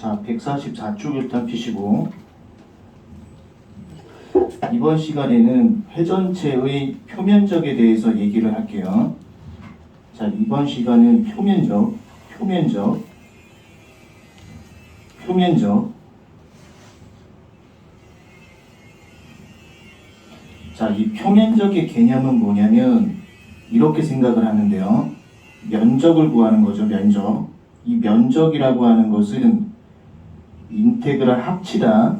자, 144쪽 일단 피시고 이번 시간에는 회전체의 표면적에 대해서 얘기를 할게요. 자, 이번 시간은 표면적. 자, 이 표면적의 개념은 뭐냐면 이렇게 생각을 하는데요. 면적을 구하는 거죠, 면적. 이 면적이라고 하는 것은 인테그랄 합치다.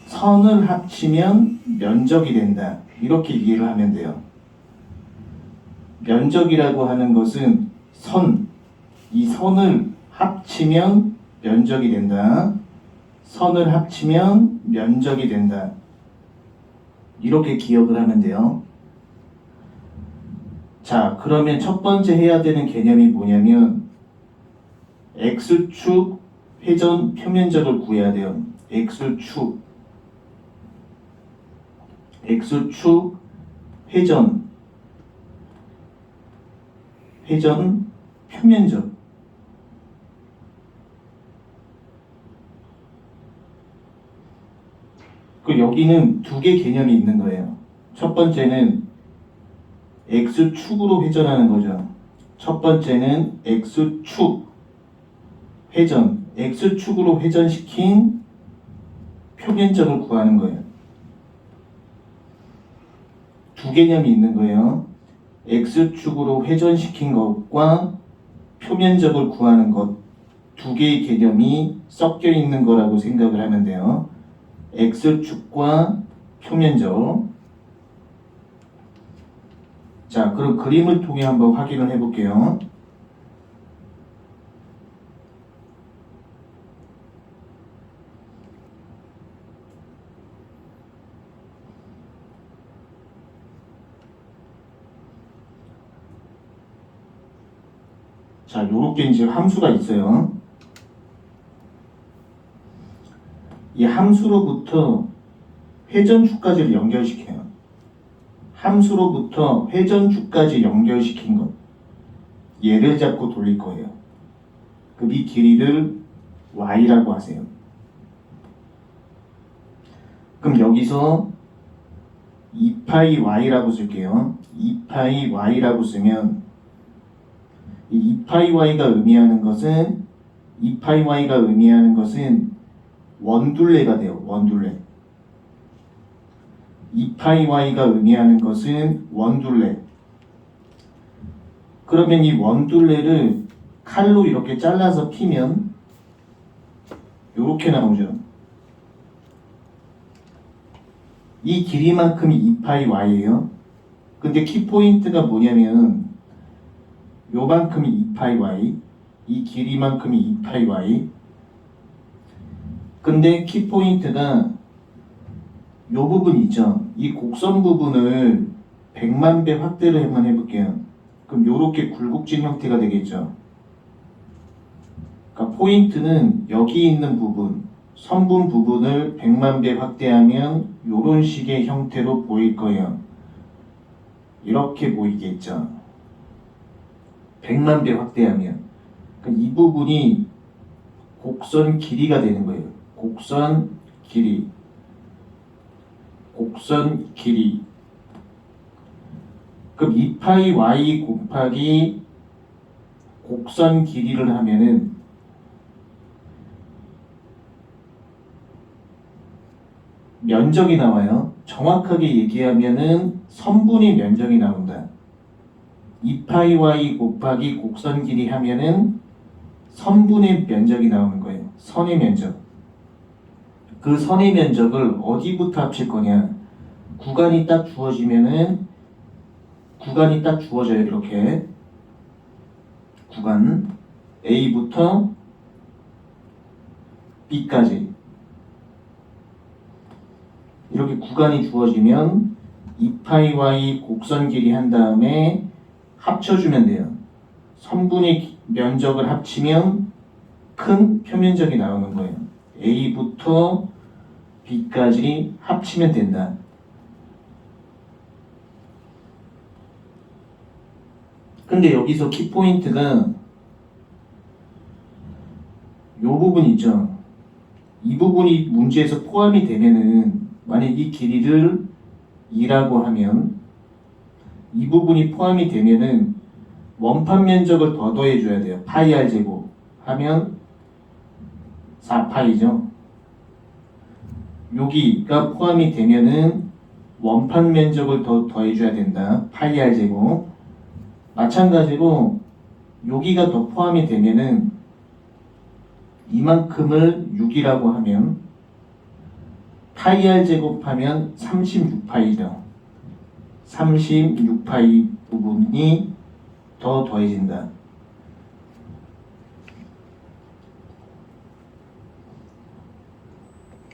선을 합치면 면적이 된다. 이렇게 이해를 하면 돼요. 면적이라고 하는 것은 이 선을 합치면 면적이 된다. 선을 합치면 면적이 된다. 이렇게 기억을 하면 돼요. 자, 그러면 첫 번째 해야 되는 개념이 뭐냐면 X축 회전 표면적을 구해야 돼요. X축 회전 표면적. 그 여기는 두 개 개념이 있는 거예요. 첫 번째는 X축으로 회전하는 거죠. 첫 번째는 X축 회전, X축으로 회전시킨 표면적을 구하는 거예요. 두 개념이 있는 거예요. X축으로 회전시킨 것과 표면적을 구하는 것, 두 개의 개념이 섞여 있는 거라고 생각을 하면 돼요. X축과 표면적. 자, 그럼 그림을 통해 한번 확인을 해볼게요. 자, 요렇게 이제 함수가 있어요. 이 함수로부터 회전축까지를 연결시켜요. 함수로부터 회전축까지 연결시킨 것. 얘를 잡고 돌릴 거예요. 그럼 이 길이를 y라고 하세요. 그럼 여기서 2파이 y라고 쓸게요. 2파이 y라고 쓰면 이 2파이 y가 의미하는 것은 원둘레가 돼요. 원둘레. 2파이 y가 의미하는 것은 원둘레. 그러면 이 원둘레를 칼로 이렇게 잘라서 피면 이렇게 나오죠. 이 길이만큼이 2파이 y예요. 근데 키포인트가 뭐냐면 요만큼이 2파이 y, 이 길이만큼이 2파이 y. 근데 키포인트가 요 부분 있죠. 이 곡선 부분을 100만 배 확대를 한번 해볼게요. 그럼 요렇게 굴곡진 형태가 되겠죠. 그러니까 포인트는 여기 있는 부분, 선분 부분을 100만 배 확대하면 요런 식의 형태로 보일 거예요. 이렇게 보이겠죠. 100만 배 확대하면. 그러니까 이 부분이 곡선 길이가 되는 거예요. 곡선 길이. 그럼 2파이 y 곱하기 곡선 길이를 하면은 면적이 나와요. 정확하게 얘기하면은 선분의 면적이 나온다. 2파이 y 곱하기 곡선 길이 하면은 선분의 면적이 나오는 거예요. 선의 면적. 그 선의 면적을 어디부터 합칠 거냐? 구간이 딱 주어져요. 이렇게 구간 A부터 B까지 이렇게 구간이 주어지면 2파이 y 곡선 길이 한 다음에 합쳐주면 돼요. 선분의 면적을 합치면 큰 표면적이 나오는 거예요. A부터 B까지 합치면 된다. 근데 여기서 키포인트가 부분 있죠. 이 부분이 문제에서 포함이 되면은 만약 이 길이를 2라고 하면 이 부분이 포함이 되면은 원판 면적을 더 더해줘야 돼요. 파이 r 제곱 하면 4파이죠. 여기가 포함이 되면은 원판 면적을 더 더해줘야 된다. 파이 r 제곱. 마찬가지로 여기가 더 포함이 되면은 이만큼을 6이라고 하면 파이 r 제곱하면 36파이죠. 36파이 부분이 더 더해진다.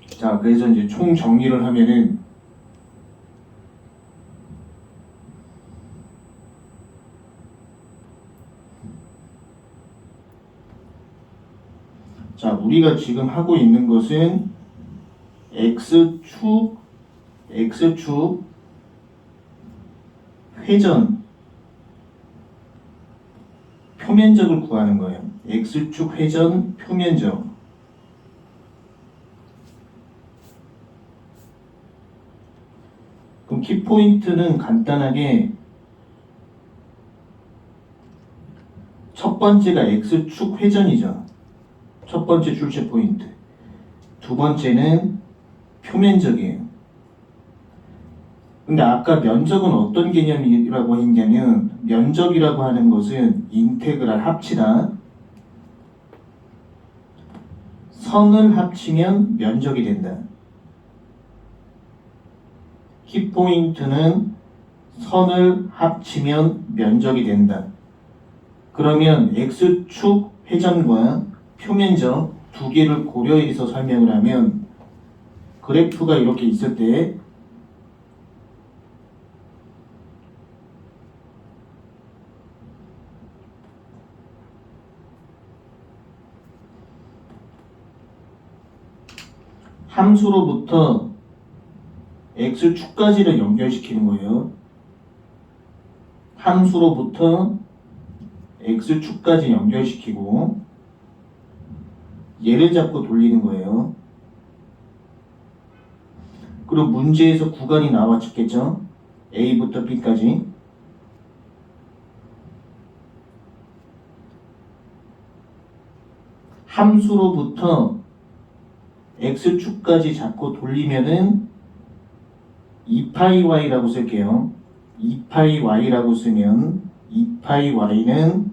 자, 그래서 이제 총 정리를 하면은 자, 우리가 지금 하고 있는 것은 X축 회전 표면적을 구하는 거예요. X축 회전 표면적. 그럼 키포인트는 간단하게 첫 번째가 X축 회전이죠. 첫 번째 출제 포인트. 두 번째는 표면적이에요. 근데 아까 면적은 어떤 개념이라고 했냐면 면적이라고 하는 것은 인테그랄 합치다. 선을 합치면 면적이 된다. 키포인트는 선을 합치면 면적이 된다. 그러면 X축 회전과 표면적 두 개를 고려해서 설명을 하면 그래프가 이렇게 있을 때 함수로부터 X축까지를 연결시키는 거예요. 함수로부터 X축까지 연결시키고 얘를 잡고 돌리는 거예요. 그리고 문제에서 구간이 나왔겠죠? A부터 B까지. 함수로부터 X축까지 잡고 돌리면은 2파이 Y라고 쓸게요. 2파이 Y라고 쓰면 2파이 Y는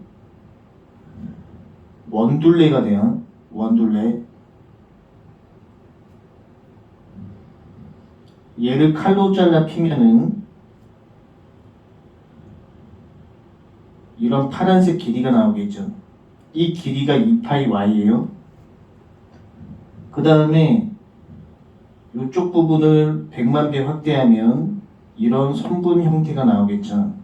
원둘레가 돼요. 원둘레. 얘를 칼로 잘라 피면은 이런 파란색 길이가 나오겠죠. 이 길이가 2파이 Y예요. 그 다음에 이쪽 부분을 100만 배 확대하면 이런 선분 형태가 나오겠죠.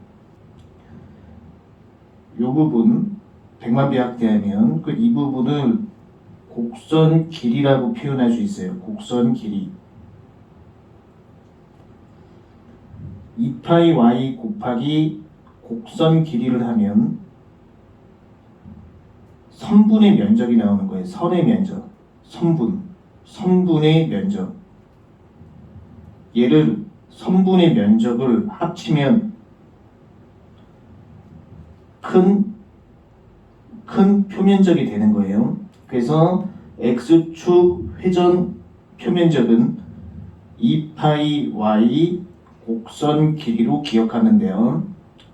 이 부분 100만 배 확대하면 이 부분을 곡선 길이라고 표현할 수 있어요. 곡선 길이. 2파이 y 곱하기 곡선 길이를 하면 선분의 면적이 나오는 거예요. 선의 면적. 선분의 면적. 얘를 선분의 면적을 합치면 큰 표면적이 되는 거예요. 그래서 X축 회전 표면적은 2파이 y 곡선 길이로 기억하는데요.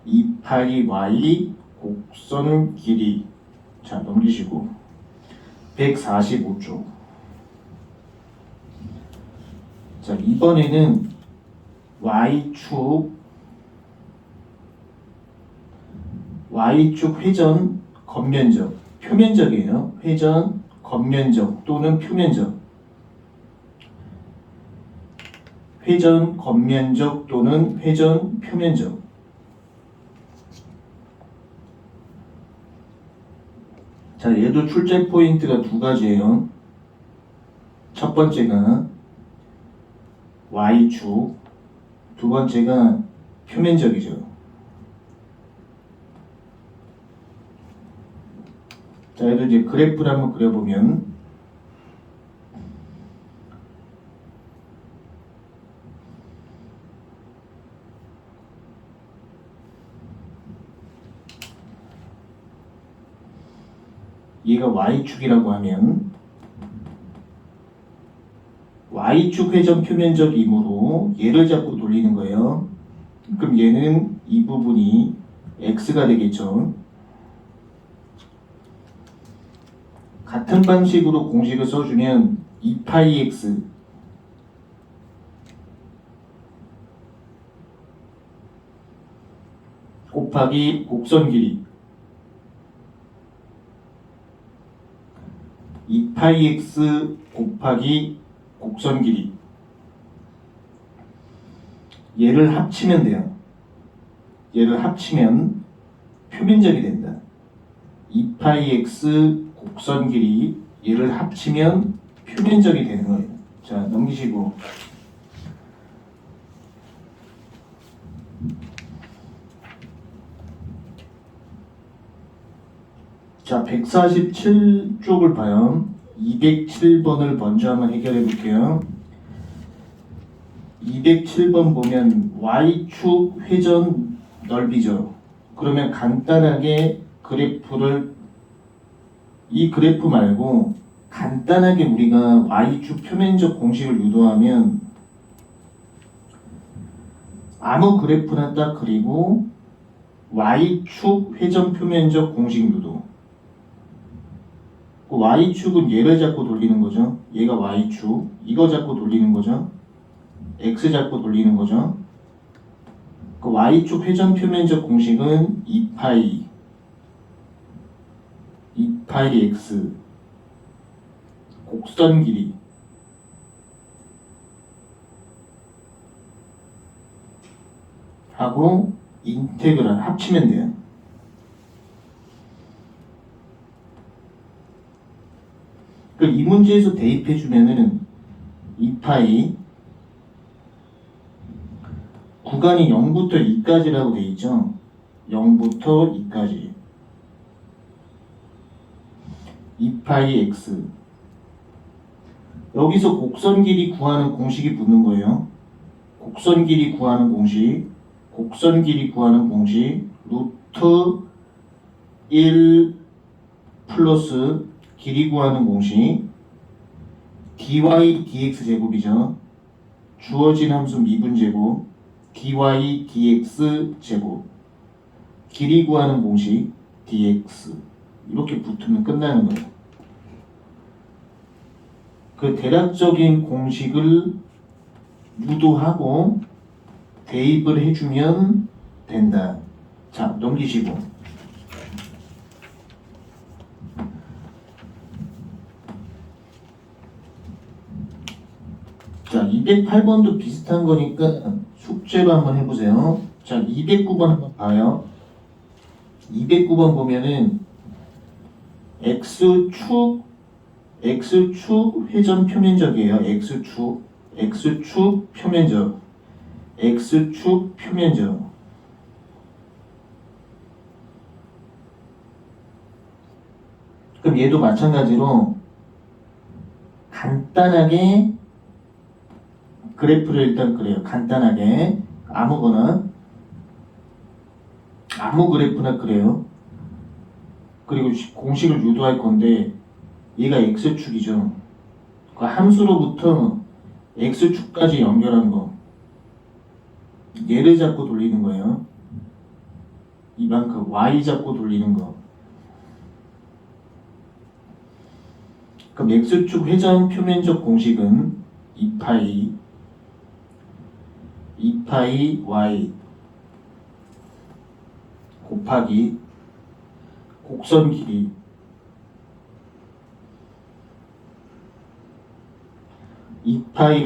2파이 y 곡선 길이. 자, 넘기시고 145쪽. 자, 이번에는 Y축 회전 겉면적, 표면적이에요. 회전 겉면적 또는 표면적. 회전 겉면적 또는 회전 표면적. 자, 얘도 출제 포인트가 두 가지예요. 첫 번째가 Y축, 두 번째가 표면적이죠. 자, 얘도 이제 그래프를 한번 그려보면 얘가 y축이라고 하면 y축 회전 표면적이므로 얘를 잡고 돌리는 거예요. 그럼 얘는 이 부분이 x가 되겠죠. 같은 방식으로 공식을 써주면 2파이x 곱하기 곡선 길이 2파이x 곱하기 곡선 길이 얘를 합치면 돼요. 얘를 합치면 표면적이 된다. 2파이x 곡선 길이 얘를 합치면 표면적이 되는 거예요. 자, 넘기시고 자, 147쪽을 봐요. 207번을 먼저 한번 해결해 볼게요. 207번 보면 Y축 회전 넓이죠. 그러면 간단하게 그래프를 이 그래프 말고 간단하게 우리가 Y축 표면적 공식을 유도하면 아무 그래프나 딱 그리고 Y축 회전 표면적 공식 유도. 그 Y축은 얘를 잡고 돌리는 거죠. 얘가 Y축. 이거 잡고 돌리는 거죠. X 잡고 돌리는 거죠. 그 Y축 회전 표면적 공식은 2파이 X 곡선 길이 하고 인테그랄 합치면 돼요. 이 문제에서 대입해 주면은 2파이 구간이 0부터 2까지라고 되어 있죠. 0부터 2까지 2파이 x 여기서 곡선 길이 구하는 공식이 붙는 거예요. 곡선 길이 구하는 공식 루트 1 플러스 길이 구하는 공식 dy dx 제곱이죠. 주어진 함수 미분제곱 dy dx 제곱 길이 구하는 공식 dx 이렇게 붙으면 끝나는 거예요. 그 대략적인 공식을 유도하고 대입을 해주면 된다. 자, 넘기시고 자, 208번도 비슷한 거니까 숙제로 한번 해보세요. 자, 209번 한번 봐요. 209번 보면은 X축 회전 표면적이에요. X축 표면적. 그럼 얘도 마찬가지로 간단하게 그래프를 일단 그래요. 간단하게 아무거나 아무 그래프나 그래요. 그리고 공식을 유도할 건데 얘가 x축이죠. 그 함수로부터 x축까지 연결한 거 얘를 잡고 돌리는 거예요. 이만큼 y 잡고 돌리는 거. 그럼 x축 회전 표면적 공식은 2파이 y 곱하기 곡선 길이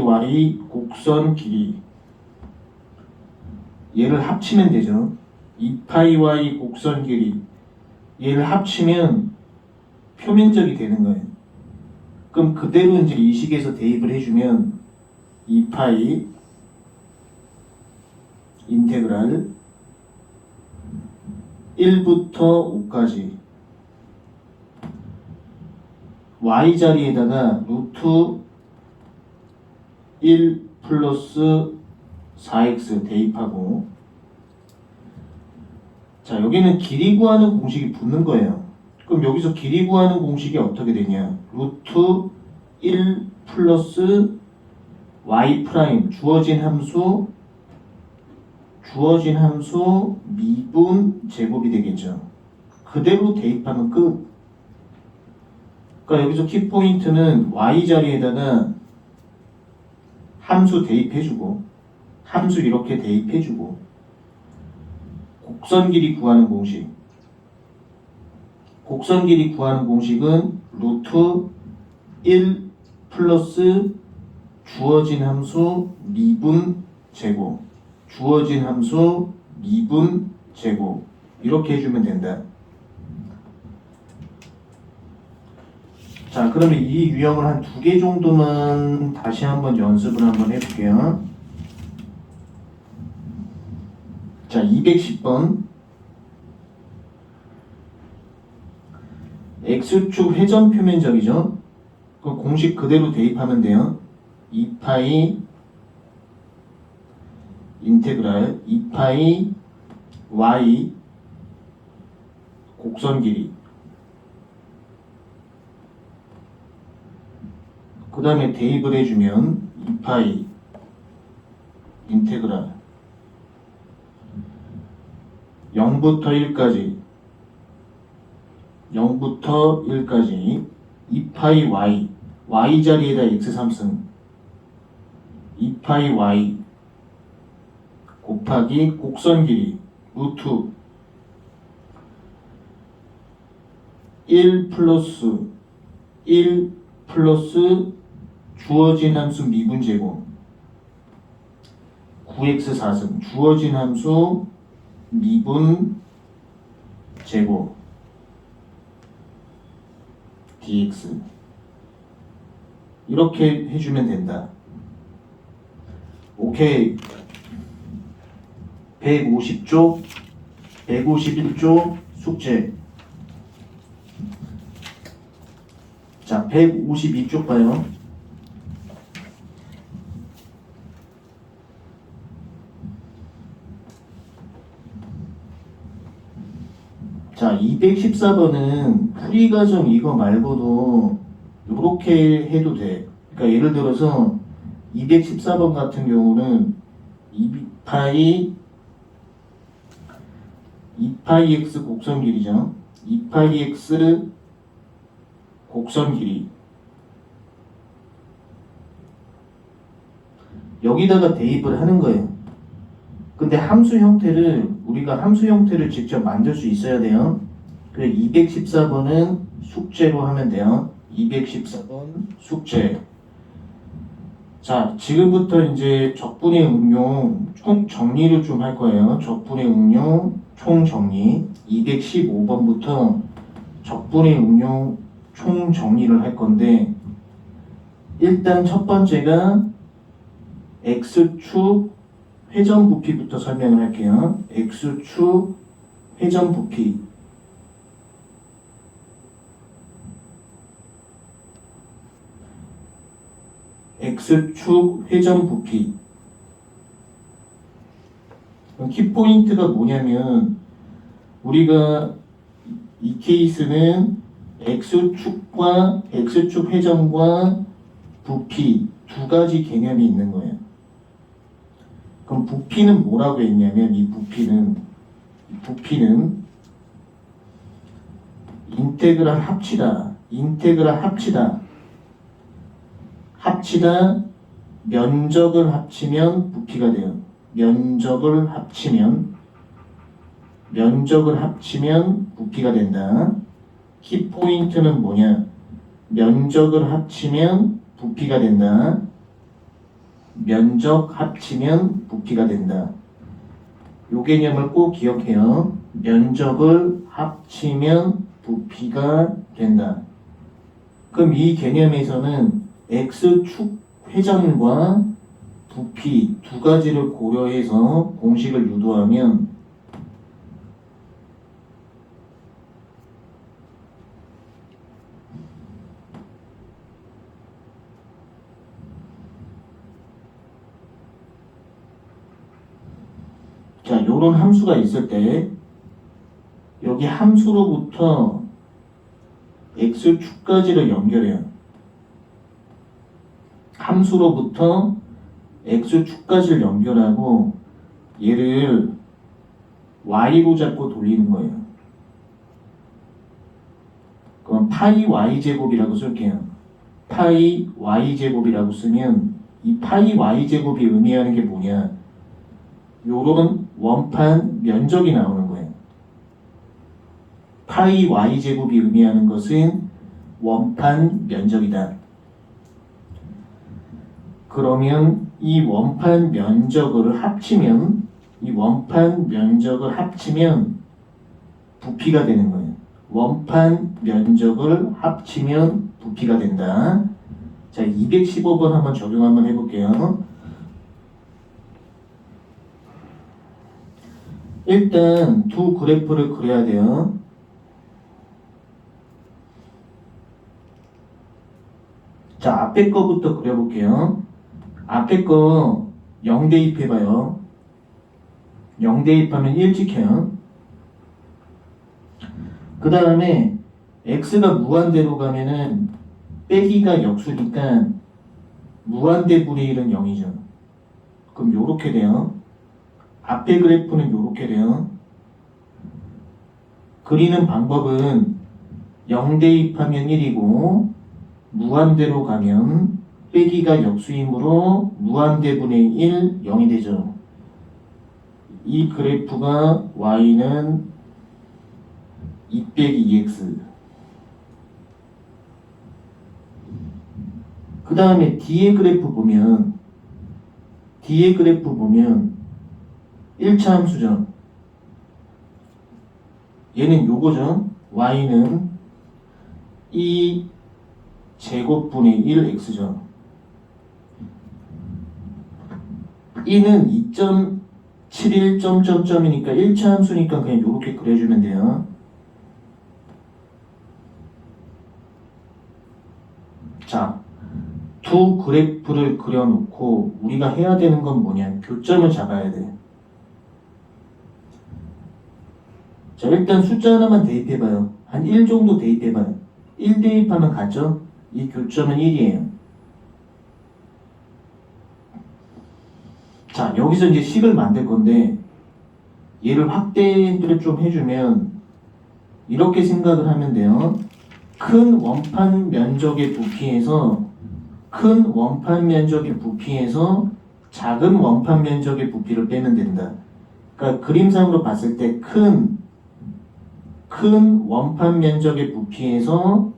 y 곡선 길이 얘를 합치면 되죠. 2파이 곡선 길이 얘를 합치면 표면적이 되는 거예요. 그럼 그대로 이제 이 식에서 대입을 해주면 2파이 인테그랄 1부터 5까지 y 자리에다가 루트 1 플러스 4x 대입하고 자, 여기는 길이 구하는 공식이 붙는 거예요. 그럼 여기서 길이 구하는 공식이 어떻게 되냐? 루트 1 플러스 y 프라임 주어진 함수 미분 제곱이 되겠죠. 그대로 대입하면 끝. 그러니까 여기서 키포인트는 y 자리에다가 함수 대입해주고 함수 이렇게 대입해주고 곡선 길이 구하는 공식. 곡선 길이 구하는 공식은 루트 1 플러스 주어진 함수 미분 제곱. 주어진 함수 미분 제곱. 이렇게 해주면 된다. 자, 그러면 이 유형을 한 2개 정도만 다시 한번 연습을 한번 해볼게요. 자, 210번. X축 회전 표면적이죠. 그 공식 그대로 대입하면 돼요. 2파이 인테그랄 2파이 y 곡선 길이. 그 다음에 대입을 해주면 2파이 인테그랄 0부터 1까지 2파이 y 자리에다 x 3승 2파이 y 곱하기 곡선 길이 루트 1 플러스 주어진 함수 미분 제곱 9x 4승 주어진 함수 미분 제곱 dx 이렇게 해주면 된다. 오케이. 150쪽 151쪽 숙제. 자, 152쪽 봐요. 자, 214번은 풀이 과정 이거 말고도 이렇게 해도 돼. 그러니까 예를 들어서 214번 같은 경우는 2파이 x 곡선 길이죠. 2파이 x 곡선 길이 여기다가 대입을 하는 거예요. 근데 함수 형태를 우리가 함수 형태를 직접 만들 수 있어야 돼요. 그래서 214번은 숙제로 하면 돼요. 214번 숙제. 자, 지금부터 이제 적분의 응용 총 정리를 좀 할 거예요. 적분의 응용 총 정리. 215번부터 적분의 응용 총 정리를 할 건데, 일단 첫 번째가 X축 회전 부피부터 설명을 할게요. X축 회전 부피. X축 회전 부피. 키포인트가 뭐냐면, 우리가 이 케이스는 X축 회전과 부피 두 가지 개념이 있는 거예요. 그럼 부피는 뭐라고 했냐면, 이 부피는 인테그랄 합치다 면적을 합치면 부피가 돼요. 면적을 합치면 부피가 된다. 키포인트는 뭐냐? 면적을 합치면 부피가 된다. 면적 합치면 부피가 된다. 요 개념을 꼭 기억해요. 면적을 합치면 부피가 된다. 그럼 이 개념에서는 X축 회전과 부피 두 가지를 고려해서 공식을 유도하면 자, 요런 함수가 있을 때 여기 함수로부터 x축까지를 연결해요. 함수로부터 x축까지를 연결하고 얘를 y로 잡고 돌리는 거예요. 그럼 파이 y제곱이라고 쓸게요. 파이 y제곱이라고 쓰면 이 파이 y제곱이 의미하는 게 뭐냐? 요런 원판 면적이 나오는 거예요. 파이 y제곱이 의미하는 것은 원판 면적이다. 그러면 이 원판 면적을 합치면 부피가 되는 거예요. 원판 면적을 합치면 부피가 된다. 자, 215번 한번 적용 한번 해볼게요. 일단 두 그래프를 그려야 돼요. 자, 앞에 거부터 그려볼게요. 앞에 거 0 대입해봐요. 0 대입하면 1 찍혀요. 그 다음에 x가 무한대로 가면은 빼기가 역수니까 무한대분의 1은 0이죠. 그럼 요렇게 돼요. 앞에 그래프는 요렇게 돼요. 그리는 방법은 0 대입하면 1이고 무한대로 가면 빼기가 역수이므로 무한대분의 1, 0이 되죠. 이 그래프가 y는 2 빼기 2x. 그 다음에 뒤에 그래프 보면 1차 함수죠. 얘는 요거죠. y는 2 제곱분의 1x죠. 2는 2.71점점점이니까 1차 함수니까 그냥 요렇게 그려주면 돼요. 자, 두 그래프를 그려놓고 우리가 해야 되는 건 뭐냐? 교점을 잡아야 돼. 자, 일단 숫자 하나만 대입해봐요. 한 1 정도 대입해봐요. 1 대입하면 같죠? 이 교점은 1이에요. 자, 여기서 이제 식을 만들 건데 얘를 확대를 좀 해주면 이렇게 생각을 하면 돼요. 큰 원판 면적의 부피에서 작은 원판 면적의 부피를 빼면 된다. 그러니까 그림상으로 봤을 때 큰 원판 면적의 부피에서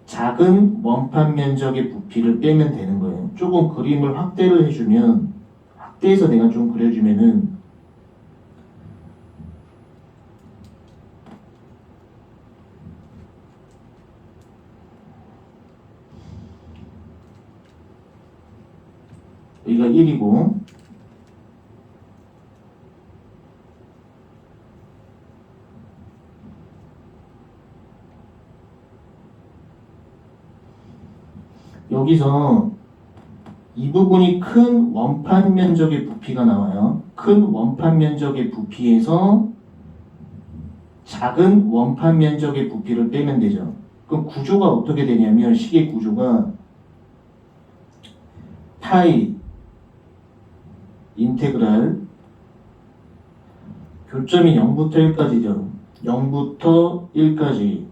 작은 원판 면적의 부피를 빼면 되는 거예요. 조금 그림을 확대를 해주면, 확대해서 내가 좀 그려주면은 여기가 1이고 여기서 이 부분이 큰 원판 면적의 부피가 나와요. 큰 원판 면적의 부피에서 작은 원판 면적의 부피를 빼면 되죠. 그럼 구조가 어떻게 되냐면 식의 구조가 파이 인테그랄 교점이 0부터 1까지죠. 0부터 1까지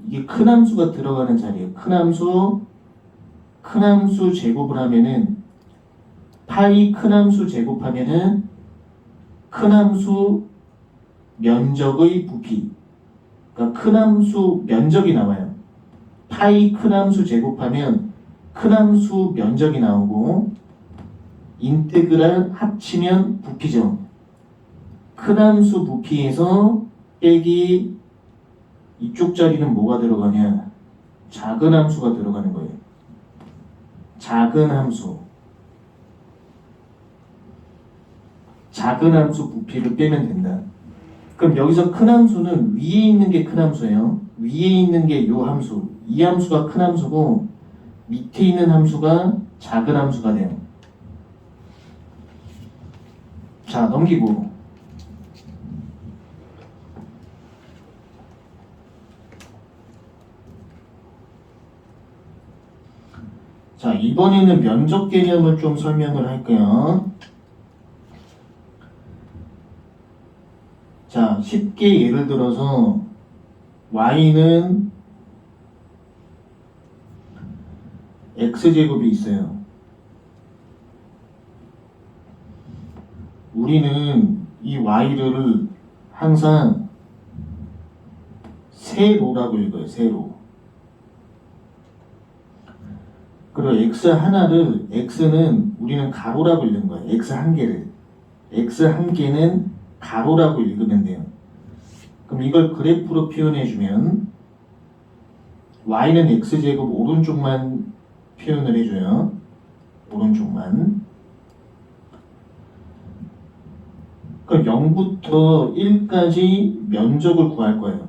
이게 큰 함수가 들어가는 자리예요. 큰 함수 제곱을 하면은 파이 큰 함수 제곱하면은 큰 함수 면적의 부피, 그러니까 큰 함수 면적이 나와요. 파이 큰 함수 제곱하면 큰 함수 면적이 나오고 인테그랄 합치면 부피죠. 큰 함수 부피에서 빼기 이쪽 자리는 뭐가 들어가냐? 작은 함수가 들어가는 거예요. 작은 함수 부피를 빼면 된다. 그럼 여기서 큰 함수는 위에 있는 게 큰 함수예요. 위에 있는 게 요 함수. 이 함수가 큰 함수고 밑에 있는 함수가 작은 함수가 돼요. 자, 넘기고 이번에는 면적 개념을 좀 설명을 할게요. 자, 쉽게 예를 들어서 y는 x제곱이 있어요. 우리는 이 y를 항상 세로라고 읽어요. 세로. 그리고 x 하나를, x는 우리는 가로라고 읽는 거예요. x 한 개를. x 한 개는 가로라고 읽으면 돼요. 그럼 이걸 그래프로 표현해주면 y는 x제곱 오른쪽만 표현을 해줘요. 오른쪽만. 그럼 0부터 1까지 면적을 구할 거예요.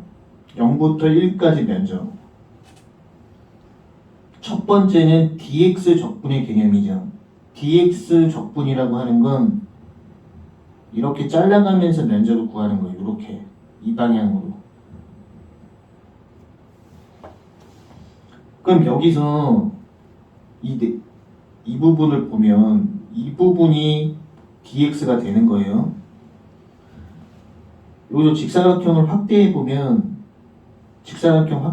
0부터 1까지 면적. 첫 번째는 dx 적분의 개념이죠. dx 적분이라고 하는 건 이렇게 잘라가면서 면적을 구하는 거예요. 이렇게 이 방향으로. 그럼 여기서 이 부분을 보면 이 부분이 dx가 되는 거예요. 여기서 직사각형을 확대해 보면 직사각형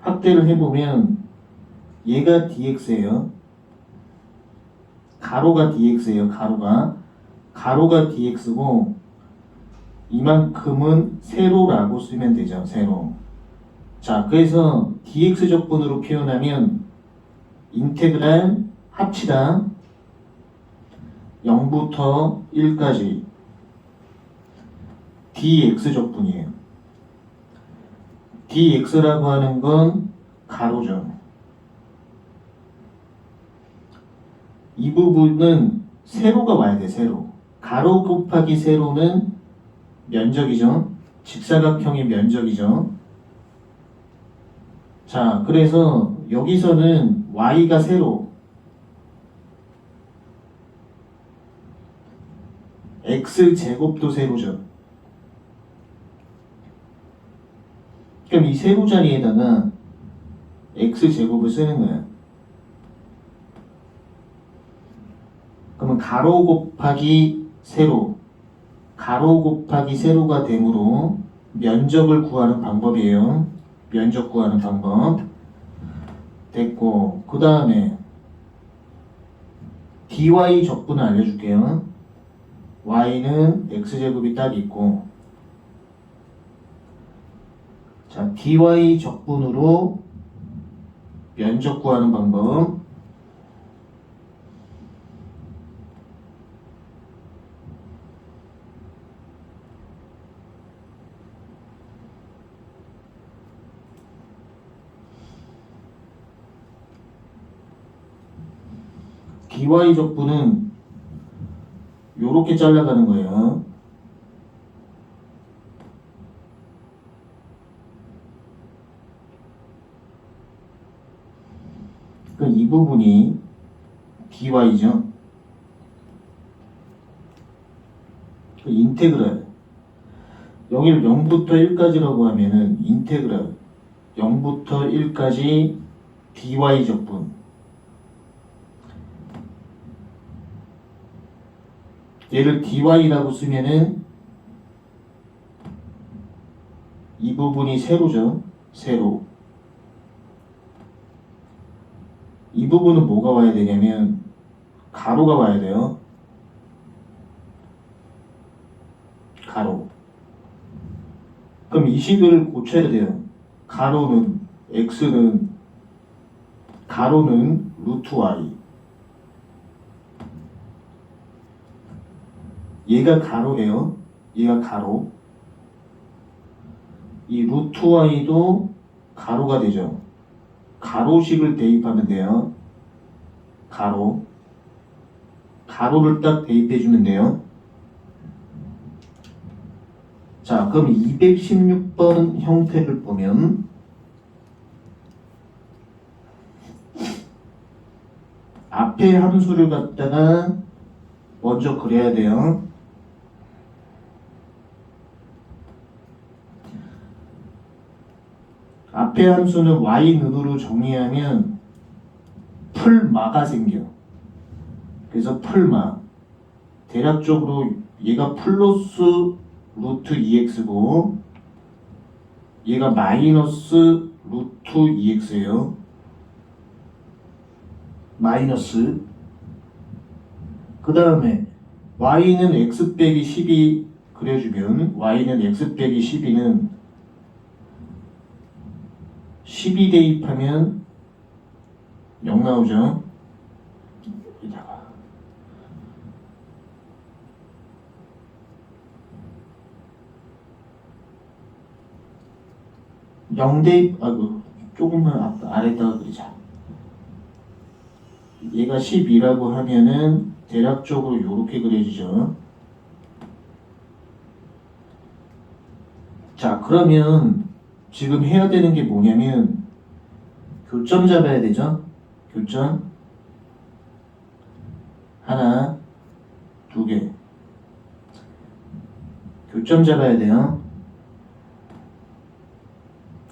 확대를 해보면 얘가 dx예요. 가로가 dx예요. 가로가 dx고 이만큼은 세로라고 쓰면 되죠. 세로. 자, 그래서 dx 적분으로 표현하면 인테그랄 합치다 0부터 1까지 dx 적분이에요. dx라고 하는 건 가로죠. 이 부분은 세로가 와야 돼. 세로. 가로 곱하기 세로는 면적이죠. 직사각형의 면적이죠. 자, 그래서 여기서는 y가 세로, x제곱도 세로죠. 그럼 이 세로 자리에다가 x제곱을 쓰는 거야. 그러면 가로 곱하기 세로, 가로 곱하기 세로가 되므로 면적을 구하는 방법이에요. 면적 구하는 방법. 됐고, 그 다음에 dy 적분을 알려줄게요. y는 x제곱이 딱 있고, 자, dy 적분으로 면적 구하는 방법. dy 적분은 요렇게 잘라가는 거예요. 이 부분이 dy죠. 인테그랄. 여기를 0부터 1까지라고 하면은 인테그랄 0부터 1까지 dy 적분. 얘를 dy라고 쓰면은 이 부분이 세로죠. 세로. 이 부분은 뭐가 와야 되냐면 가로가 와야 돼요. 가로. 그럼 이 식을 고쳐야 돼요. 가로는 x는 가로는 루트 y. 얘가 가로예요. 얘가 가로. 이 루트 y도 가로가 되죠. 가로식을 대입하면 돼요. 가로. 가로를 딱 대입해주면 돼요. 자, 그럼 216번 형태를 보면 앞에 함수를 갖다가 먼저 그려야 돼요. 앞에 함수는 y는으로 정리하면 풀마가 생겨. 그래서 풀마. 대략적으로 얘가 플러스 루트 2x고 얘가 마이너스 루트 2x예요. 마이너스. 그 다음에 y는 x 빼기 12 그려주면 y는 x 빼기 12는 12 대입하면 0 나오죠. 여기다가 0 대입 조금만 아래다가 그리자. 얘가 12라고 하면은 대략적으로 이렇게 그려지죠. 자, 그러면 지금 해야 되는 게 뭐냐면 교점 잡아야 되죠. 교점 하나, 두 개. 교점 잡아야 돼요.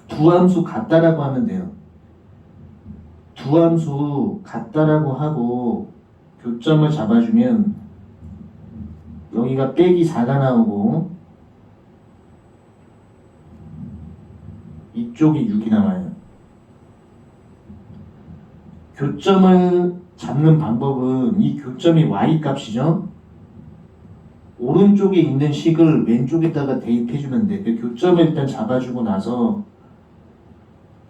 두 함수 같다라고 하면 돼요. 두 함수 같다라고 하고 교점을 잡아주면 여기가 빼기 4가 나오고 이쪽이 6이 나와요. 교점을 잡는 방법은 이 교점이 y 값이죠. 오른쪽에 있는 식을 왼쪽에다가 대입해주면 돼. 그 교점을 일단 잡아주고 나서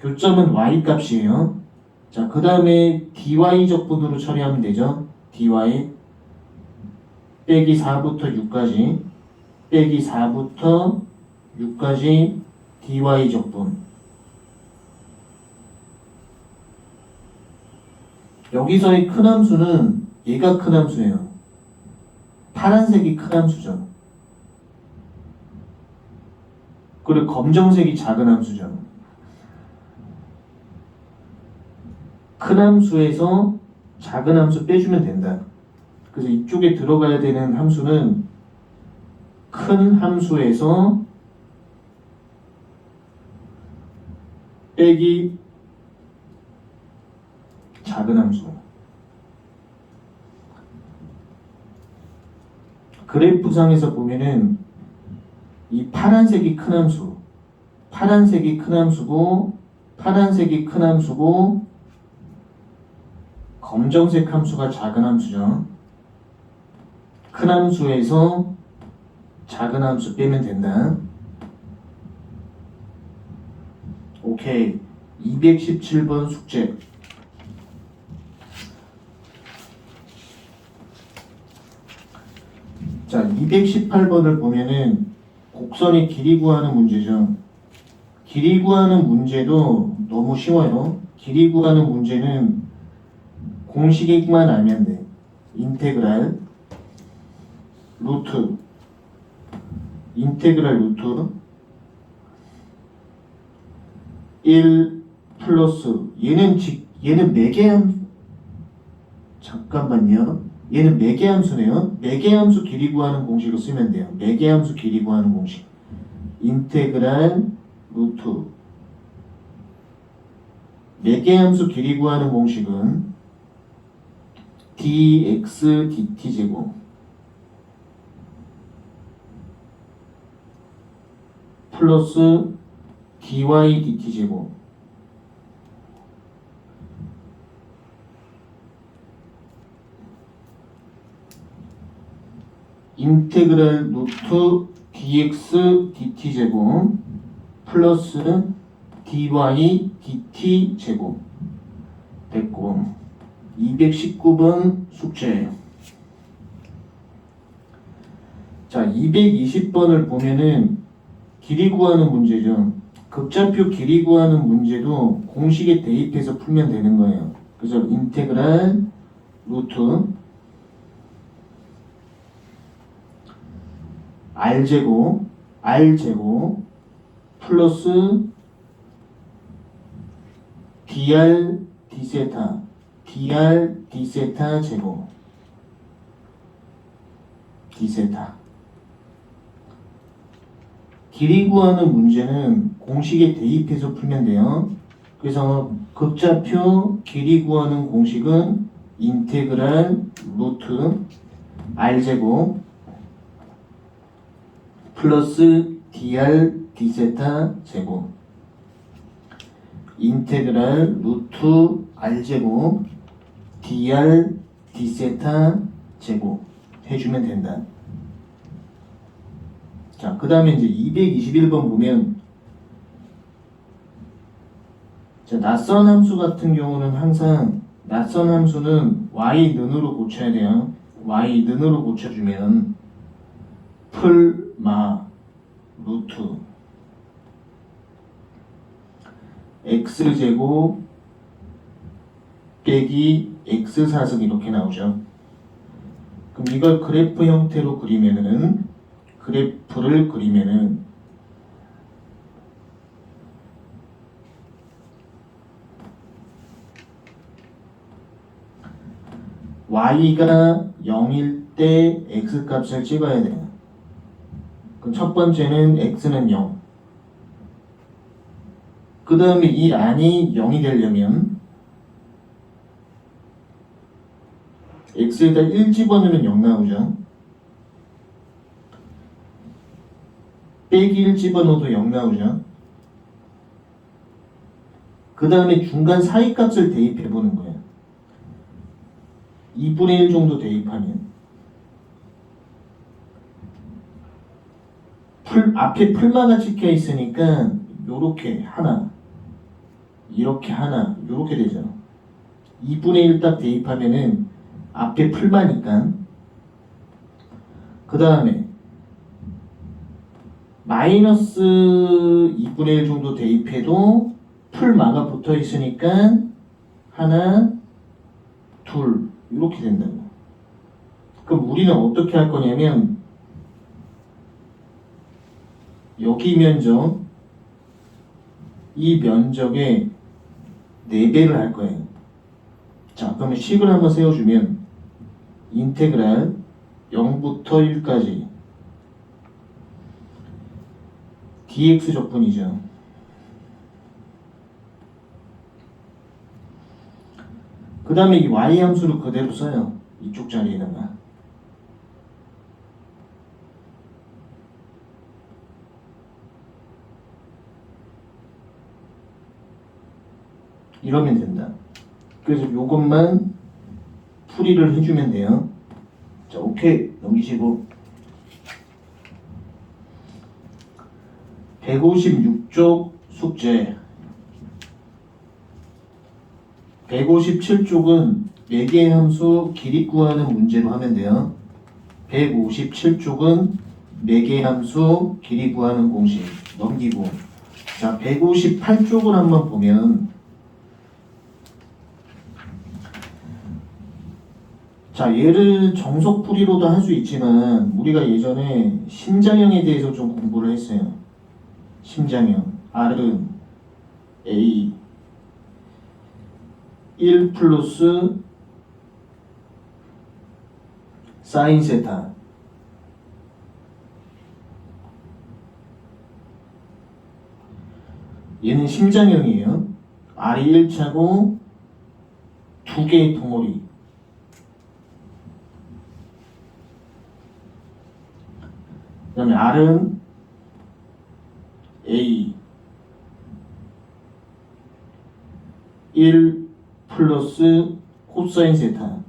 교점은 y 값이에요. 자, 그 다음에 dy 적분으로 처리하면 되죠. dy 빼기 4부터 6까지 빼기 4부터 6까지 dy 적분. 여기서의 큰 함수는 얘가 큰 함수예요. 파란색이 큰 함수죠. 그리고 검정색이 작은 함수죠. 큰 함수에서 작은 함수 빼주면 된다. 그래서 이쪽에 들어가야 되는 함수는 큰 함수에서 빼기 작은 함수. 그래프상에서 보면은 이 파란색이 큰 함수, 파란색이 큰 함수고, 파란색이 큰 함수고, 검정색 함수가 작은 함수죠. 큰 함수에서 작은 함수 빼면 된다. 오케이. 217번 숙제. 자, 218번을 보면은 곡선의 길이 구하는 문제죠. 길이 구하는 문제도 너무 쉬워요. 길이 구하는 문제는 공식만 알면 돼. 인테그랄 루트 인테그랄 루트 1 플러스 얘는 매개함 잠깐만요. 얘는 매개함수네요. 매개함수 길이 구하는 공식을 쓰면 돼요. 매개함수 길이 구하는 공식. 인테그랄 루트 매개함수 길이 구하는 공식은 dx dt 제곱 플러스 dy dt 제곱 인테그랄 루트 dx dt 제곱 플러스 dy dt 제곱 됐고 219번 숙제예요. 자, 220번을 보면은 길이 구하는 문제죠. 극좌표 길이 구하는 문제도 공식에 대입해서 풀면 되는 거예요. 그래서 인테그랄 루트 r제곱 플러스 dr d세타 제곱 d세타 길이 구하는 문제는 공식에 대입해서 풀면 돼요. 그래서 극좌표 길이 구하는 공식은 인테그랄 루트 r제곱 플러스 dr d세타 제곱 인테그랄 루트 r제곱 dr d세타 제곱 해주면 된다. 자, 그 다음에 이제 221번 보면, 자, 낯선 함수 같은 경우는 항상 낯선 함수는 y는으로 고쳐야 돼요. y는으로 고쳐주면 풀마 루트 x제곱 빼기 x4승 이렇게 나오죠. 그럼 이걸 그래프 형태로 그리면은 그래프를 그리면은 y가 0일 때 x값을 찍어야 돼요. 그럼 첫 번째는 x는 0. 그 다음에 이 란이 0이 되려면 x에다 1 집어넣으면 0 나오죠. 빼기 1 집어넣어도 0 나오죠. 그 다음에 중간 사이 값을 대입해보는 거예요. 2분의 1 정도 대입하면 앞에 풀마가 찍혀 있으니까 요렇게 하나, 이렇게 하나, 요렇게 되죠. 2분의 1 딱 대입하면은 앞에 풀마니까. 그 다음에 마이너스 2분의 1 정도 대입해도 풀마가 붙어 있으니까 하나, 둘 이렇게 된다고. 그럼 우리는 어떻게 할 거냐면 여기 면적 이 면적의 4배를 할 거예요. 자, 그러면 식을 한번 세워주면 인테그랄 0부터 1까지 dx 적분이죠. 그 다음에 이 y 함수를 그대로 써요. 이쪽 자리에다가. 이러면 된다. 그래서 요것만 풀이를 해주면 돼요. 자, 오케이. 넘기시고 156쪽 숙제 157쪽은 매개 함수 길이 구하는 문제로 하면 돼요. 157쪽은 매개 함수 길이 구하는 공식 넘기고, 자 158쪽을 한번 보면, 자 얘를 정석풀이로도 할 수 있지만 우리가 예전에 심장형에 대해서 좀 공부를 했어요. 심장형 R은 A 1 플러스 사인 세타 얘는 심장형이에요. R이 1차고 두 개의 덩어리, 그 다음에 R은 A 1 플러스 코사인 세타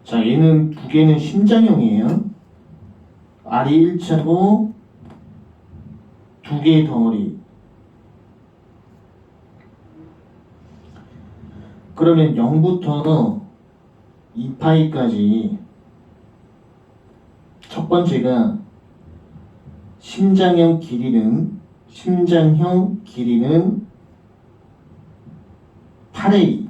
자 얘는 두 개는 심장형이에요. R이 1차고 두 개의 덩어리. 그러면 0부터 2파이까지 첫 번째가 심장형 길이는 8A.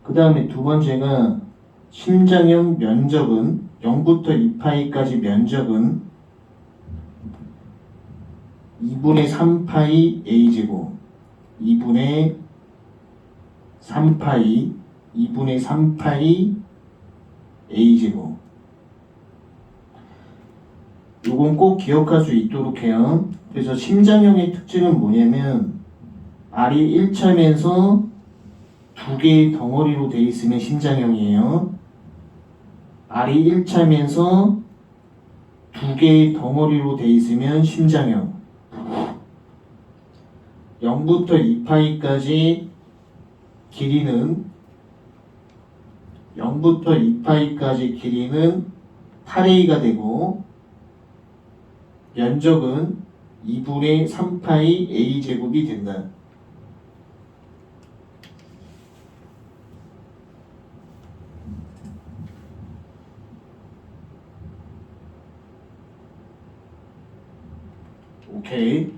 그 다음에 두 번째가 심장형 면적은 0부터 2파이까지 면적은 2분의 3파이 A제곱 2분의 3파이 2분의 3파이 a제곱. 요건 꼭 기억할 수 있도록 해요. 그래서 심장형의 특징은 뭐냐면 R이 1차면서 두 개의 덩어리로 되어 있으면 심장형이에요. R이 1차면서 두 개의 덩어리로 되어 있으면 심장형. 0부터 2파이까지 길이는 0부터 2파이까지 길이는 8a가 되고 면적은 2분의 3파이 a제곱이 된다. 오케이.